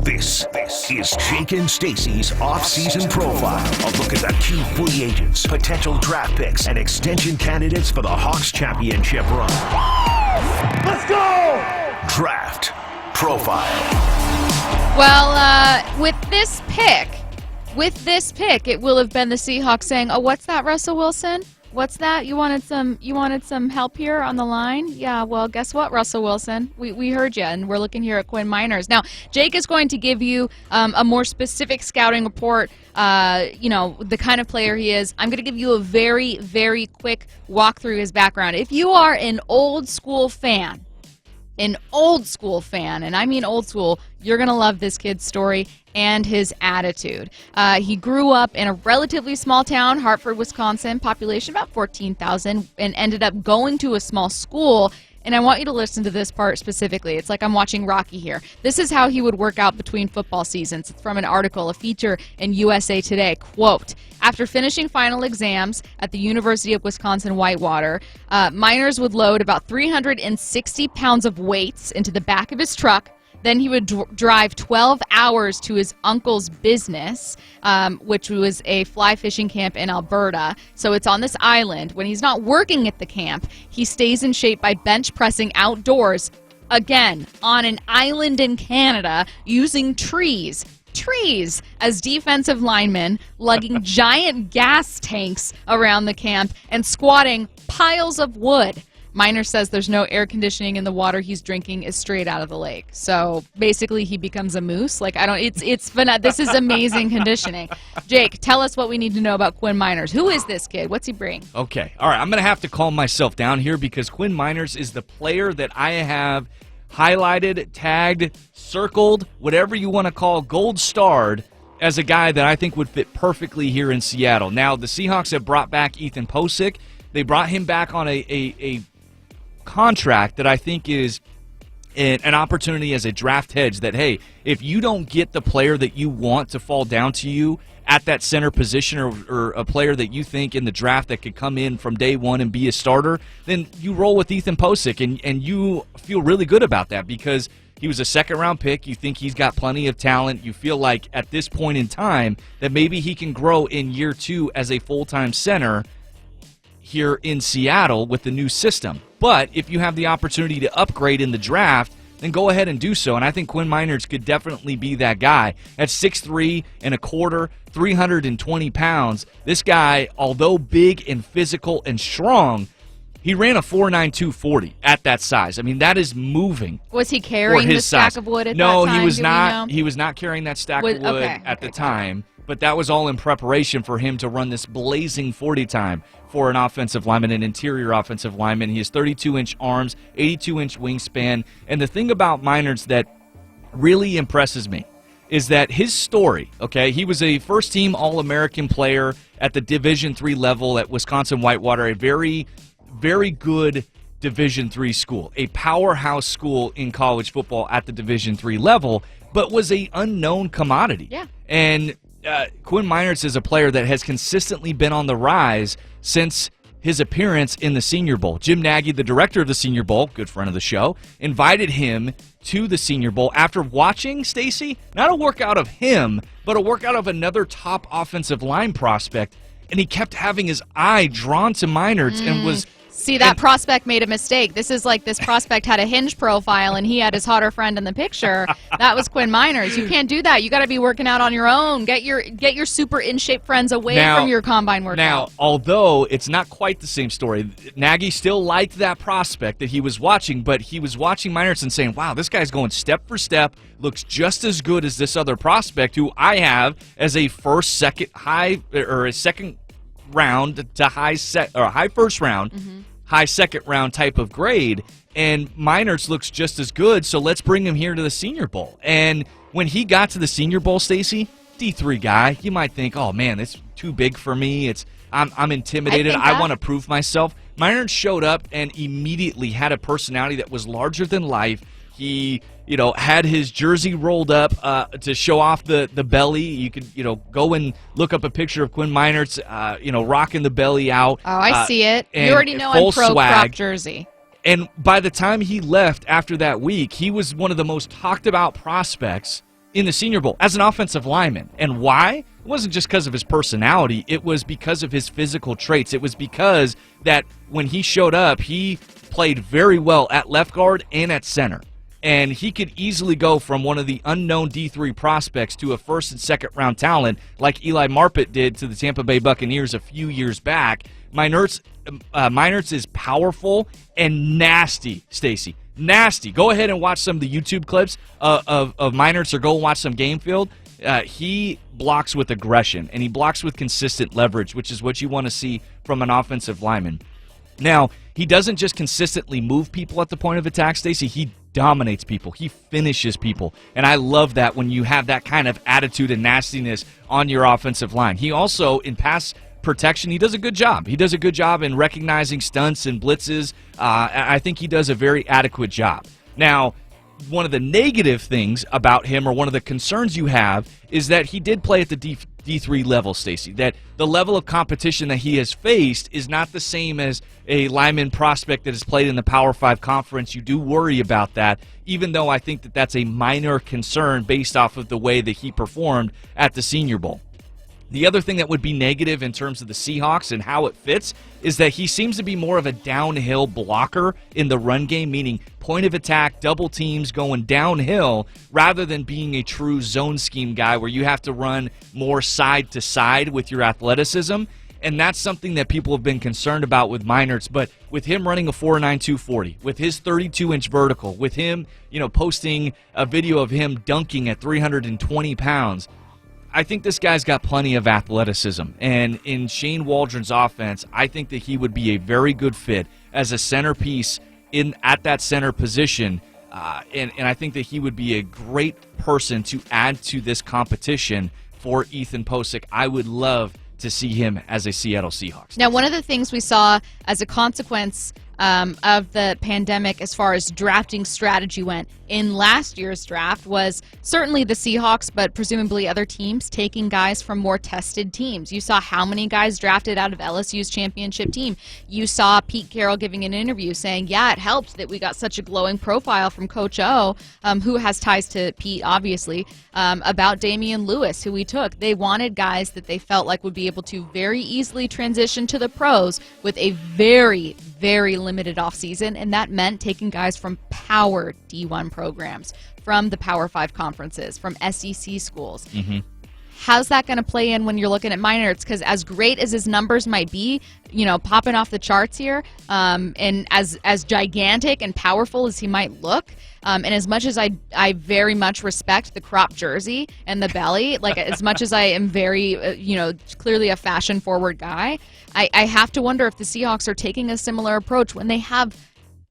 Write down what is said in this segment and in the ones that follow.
This is Jake and Stacy's off-season profile. A look at the key free agents, potential draft picks, and extension candidates for the Hawks championship run. Let's go! Draft Profile. Well, with this pick, it will have been the Seahawks saying, "Oh, what's that, Russell Wilson? What's that? You wanted some help here on the line? Yeah, well, guess what, Russell Wilson? We heard you, and we're looking here at Quinn Meinerz." Now, Jake is going to give you a more specific scouting report, the kind of player he is. I'm going to give you a very, very quick walk through his background. If you are an old school fan, and I mean old school, you're going to love this kid's story and his attitude. He grew up in a relatively small town, Hartford, Wisconsin, population about 14,000, and ended up going to a small school. And I want you to listen to this part specifically. It's like I'm watching Rocky here. This is how he would work out between football seasons. It's from an article, a feature in USA Today. Quote, "After finishing final exams at the University of Wisconsin-Whitewater, Meinerz would load about 360 pounds of weights into the back of his truck. Then he would drive 12 hours to his uncle's business, which was a fly fishing camp in Alberta. So it's on this island. When he's not working at the camp, he stays in shape by bench pressing outdoors, again, on an island in Canada, using trees as defensive linemen, lugging giant gas tanks around the camp, and squatting piles of wood." Meinerz says there's no air conditioning and the water he's drinking is straight out of the lake. So basically he becomes a moose. This is amazing conditioning. Jake, tell us what we need to know about Quinn Meinerz. Who is this kid? What's he bring? Okay. All right. I'm going to have to calm myself down here because Quinn Meinerz is the player that I have highlighted, tagged, circled, whatever you want to call, gold starred as a guy that I think would fit perfectly here in Seattle. Now, the Seahawks have brought back Ethan Posick. They brought him back on a contract that I think is an opportunity as a draft hedge that, hey, if you don't get the player that you want to fall down to you at that center position or a player that you think in the draft that could come in from day one and be a starter, then you roll with Ethan Posick, and you feel really good about that because he was a second-round pick. You think he's got plenty of talent. You feel like at this point in time that maybe he can grow in year two as a full-time center here in Seattle with the new system. But if you have the opportunity to upgrade in the draft, then go ahead and do so. And I think Quinn Meinerz could definitely be that guy. At 6'3" and a quarter, 320 pounds, this guy, although big and physical and strong, he ran a 4.92 40 at that size. I mean, that is moving. Was he carrying the stack of wood at that time? No, he was not. He was not carrying that stack of wood at the time. But that was all in preparation for him to run this blazing 40 time for an offensive lineman, an interior offensive lineman. He has 32-inch arms, 82-inch wingspan. And the thing about Meinerz that really impresses me is that his story, okay, he was a first-team All-American player at the Division III level at Wisconsin-Whitewater, a very, very good Division III school, a powerhouse school in college football at the Division III level, but was an unknown commodity. Yeah. And Quinn Meinerz is a player that has consistently been on the rise since his appearance in the Senior Bowl. Jim Nagy, the director of the Senior Bowl, good friend of the show, invited him to the Senior Bowl after watching, Stacy, not a workout of him, but a workout of another top offensive line prospect, and he kept having his eye drawn to Meinerz and was... See, that prospect made a mistake. This is like this prospect had a Hinge profile and he had his hotter friend in the picture. That was Quinn Meinerz. You can't do that. You got to be working out on your own. Get your super in-shape friends away from your combine workout. Now, although it's not quite the same story, Nagy still liked that prospect that he was watching, but he was watching Meinerz and saying, wow, this guy's going step for step, looks just as good as this other prospect who I have as a second round to high first round, high second round type of grade, and Meinerz looks just as good, so let's bring him here to the Senior Bowl. And when he got to the Senior Bowl, Stacy, D3 guy, you might think, oh man, it's too big for me. I'm intimidated. I want to prove myself. Meinerz showed up and immediately had a personality that was larger than life. He, had his jersey rolled up to show off the belly. You could, go and look up a picture of Quinn Meinerz, rocking the belly out. Oh, I see it. You already know I'm pro crop jersey. And by the time he left after that week, he was one of the most talked about prospects in the Senior Bowl as an offensive lineman. And why? It wasn't just because of his personality. It was because of his physical traits. It was because that when he showed up, he played very well at left guard and at center. And he could easily go from one of the unknown D3 prospects to a first and second round talent like Eli Marpet did to the Tampa Bay Buccaneers a few years back. Meinerz is powerful and nasty, Stacy. Nasty. Go ahead and watch some of the YouTube clips of Meinerz, or go and watch some game film. He blocks with aggression, and he blocks with consistent leverage, which is what you want to see from an offensive lineman. Now, he doesn't just consistently move people at the point of attack, Stacey. He dominates people. He finishes people. And I love that when you have that kind of attitude and nastiness on your offensive line. He also, in pass protection, he does a good job. He does a good job in recognizing stunts and blitzes. I think he does a very adequate job. Now, one of the negative things about him, or one of the concerns you have, is that he did play at the D3 level, Stacy. That the level of competition that he has faced is not the same as a lineman prospect that has played in the Power 5 conference. You do worry about that, even though I think that that's a minor concern based off of the way that he performed at the Senior Bowl. The other thing that would be negative in terms of the Seahawks and how it fits is that he seems to be more of a downhill blocker in the run game, meaning point of attack, double teams going downhill, rather than being a true zone scheme guy where you have to run more side to side with your athleticism. And that's something that people have been concerned about with Meinerz. But with him running a 4.9 240, with his 32-inch vertical, with him, posting a video of him dunking at 320 pounds, I think this guy's got plenty of athleticism. And in Shane Waldron's offense, I think that he would be a very good fit as a centerpiece at that center position. And I think that he would be a great person to add to this competition for Ethan Posick. I would love to see him as a Seattle Seahawks. Now, one of the things we saw as a consequence of the pandemic as far as drafting strategy went in last year's draft was certainly the Seahawks, but presumably other teams taking guys from more tested teams. You saw how many guys drafted out of LSU's championship team. You saw Pete Carroll giving an interview saying, yeah, it helped that we got such a glowing profile from Coach O, who has ties to Pete, obviously, about Damian Lewis, who we took. They wanted guys that they felt like would be able to very easily transition to the pros with a very, very limited offseason, and that meant taking guys from power D1 programs, from the Power 5 conferences, from SEC schools. Mm-hmm. How's that going to play in when you're looking at Meinerz? Because as great as his numbers might be, popping off the charts here, and as gigantic and powerful as he might look, and as much as I very much respect the crop jersey and the belly, like as much as I am very, clearly a fashion-forward guy, I have to wonder if the Seahawks are taking a similar approach when they have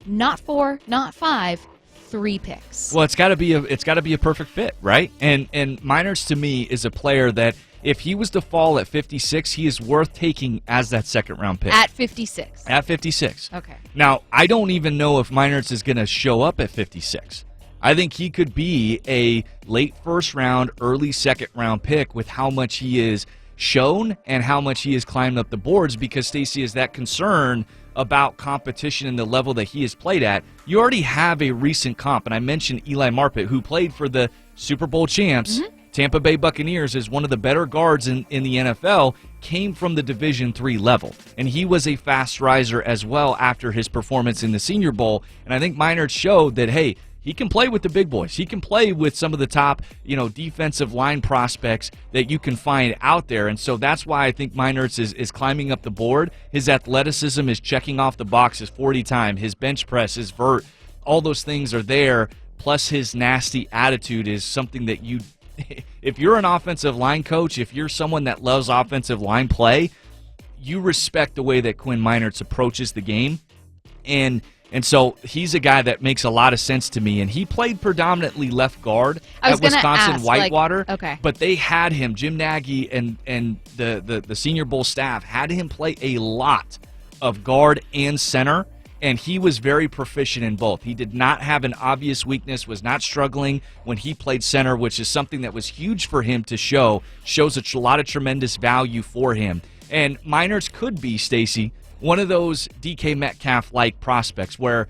not 4, not 5, 3 picks. Well, it's got to be a perfect fit, right? And Meinerz to me is a player that if he was to fall at 56, he is worth taking as that second round pick. At 56. At 56. Okay. Now, I don't even know if Meinerz is going to show up at 56. I think he could be a late first round, early second round pick with how much he is shown and how much he has climbed up the boards, because Stacey is that concerned about competition and the level that he has played at. You already have a recent comp, and I mentioned Eli Marpet, who played for the Super Bowl champs. Mm-hmm. Tampa Bay Buccaneers is one of the better guards in the NFL, came from the Division III level. And he was a fast riser as well after his performance in the Senior Bowl. And I think Meinerz showed that, hey, he can play with the big boys. He can play with some of the top, defensive line prospects that you can find out there. And so that's why I think Meinerz is climbing up the board. His athleticism is checking off the box, his 40 time, his bench press, his vert, all those things are there. Plus his nasty attitude is something that if you're an offensive line coach, if you're someone that loves offensive line play, you respect the way that Quinn Meinerz approaches the game. And so he's a guy that makes a lot of sense to me. And he played predominantly left guard at Wisconsin Whitewater. Okay. But they had him, Jim Nagy and the Senior Bowl staff had him play a lot of guard and center. And he was very proficient in both. He did not have an obvious weakness, was not struggling when he played center, which is something that was huge for him to show. Shows a lot of tremendous value for him. And Meinerz could be, Stacey, one of those DK Metcalf-like prospects where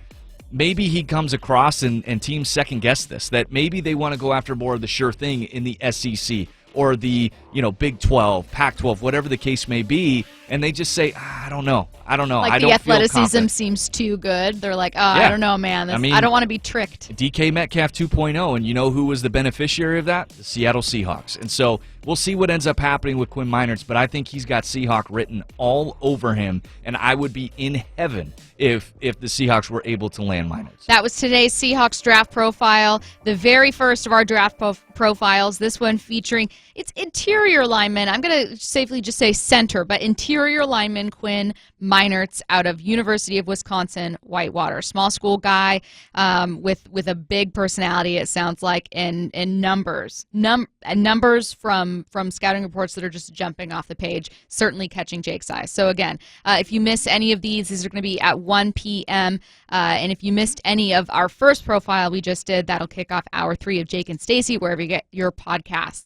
maybe he comes across and teams second-guess this, that maybe they want to go after more of the sure thing in the SEC or the Big 12, Pac-12, whatever the case may be, and they just say, I don't know. Like I the don't athleticism seems too good. They're like, I don't know, man. I don't want to be tricked. DK Metcalf 2.0, and you know who was the beneficiary of that? The Seattle Seahawks. And so we'll see what ends up happening with Quinn Meinerz, but I think he's got Seahawk written all over him, and I would be in heaven if the Seahawks were able to land Meinerz. That was today's Seahawks draft profile, the very first of our draft profiles, this one featuring its interior lineman. I'm going to safely just say center, but interior lineman Quinn Meinerz out of University of Wisconsin, Whitewater. Small school guy with a big personality, it sounds like, and numbers. Numbers from scouting reports that are just jumping off the page, certainly catching Jake's eye. So again, if you miss any of these are going to be at 1 p.m. And if you missed any of our first profile we just did, that'll kick off hour 3 of Jake and Stacy, wherever you get your podcasts.